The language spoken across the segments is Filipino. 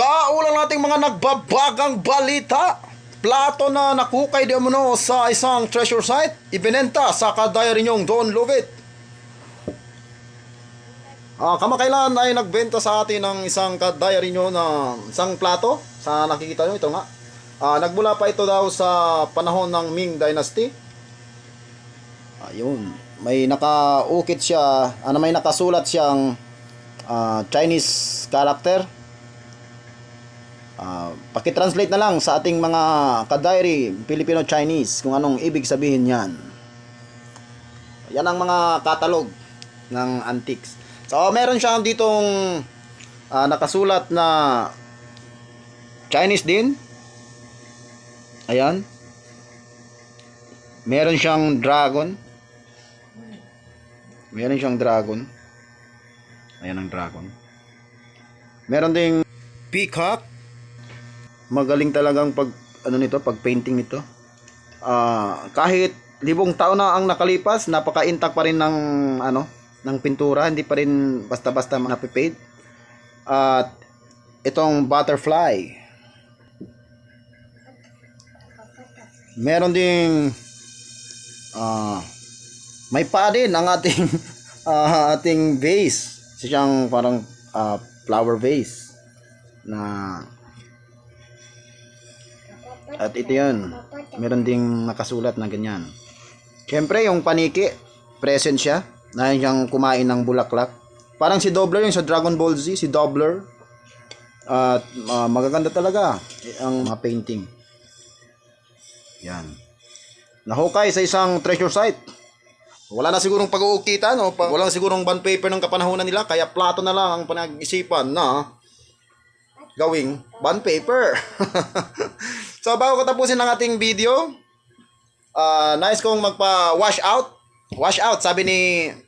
Sa ulang nating mga nagbabagang balita, plato na nakukay di umano sa isang treasure site, ibinenta sa kadayari niyong Don Lovit. Kamakailan ay nagbenta sa atin ng isang kadayari niyo na isang plato. Sa nakikita nyo, ito nga. Nagmula pa ito daw sa panahon ng Ming Dynasty. Ayun, may nakaukit siya, may nakasulat siyang Chinese character. Paki-translate na lang sa ating mga ka-diary Filipino-Chinese kung anong ibig sabihin yan. Yan ang mga catalog ng antiques. So meron siyang ditong nakasulat na Chinese din. Ayan. Meron siyang dragon. Meron siyang dragon. Ayan ang dragon. Meron ding peacock. Magaling talagang pag painting nito. Kahit 1,000 taon na ang nakalipas, napaka-intact pa rin ng ng pintura, hindi pa rin basta-basta nape-fade. At itong butterfly. Meron ding may pa din ang ating ating vase. Siyang parang flower vase na. At ito yun, meron ding nakasulat na ganyan. Siyempre yung paniki, present siya, na siyang kumain ng bulaklak. Parang si Dobler yung sa Dragon Ball Z, si Dobler. At magaganda talaga ang mga painting. Yan. Nahukay sa isang treasure site. Wala na sigurong pag-uukitan, wala na sigurong bond paper ng kapanahunan nila, kaya plato na lang ang panag-isipan na gawing bond paper. So bago ko tapusin ang ating video, nice kong magpa-wash out. Wash out, sabi ni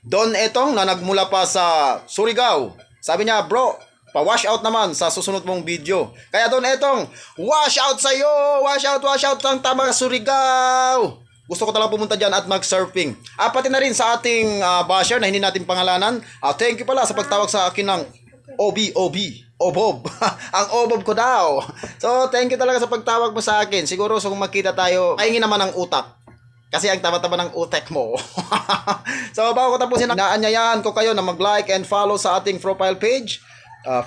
Don Etong na nagmula pa sa Surigao. Sabi niya, bro, pa-wash out naman sa susunod mong video. Kaya Don Etong, wash out sa'yo! Wash out ang tama Surigao! Gusto ko talagang pumunta dyan at mag-surfing. Pati na rin sa ating basher na hindi natin pangalanan. Thank you pala sa pagtawag sa akin ng Obob. Ang obob ko daw. So, thank you talaga sa pagtawag mo sa akin. Siguro, kung magkita tayo, kaingin naman ang utak. Kasi ang taba-taba ng utek mo. So, bago ko tapusin, naanyayahan ko kayo na mag-like and follow sa ating profile page.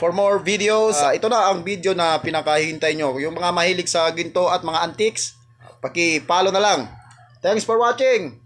For more videos, ito na ang video na pinakahihintay nyo. Yung mga mahilig sa ginto at mga antiques, paki-follow na lang. Thanks for watching.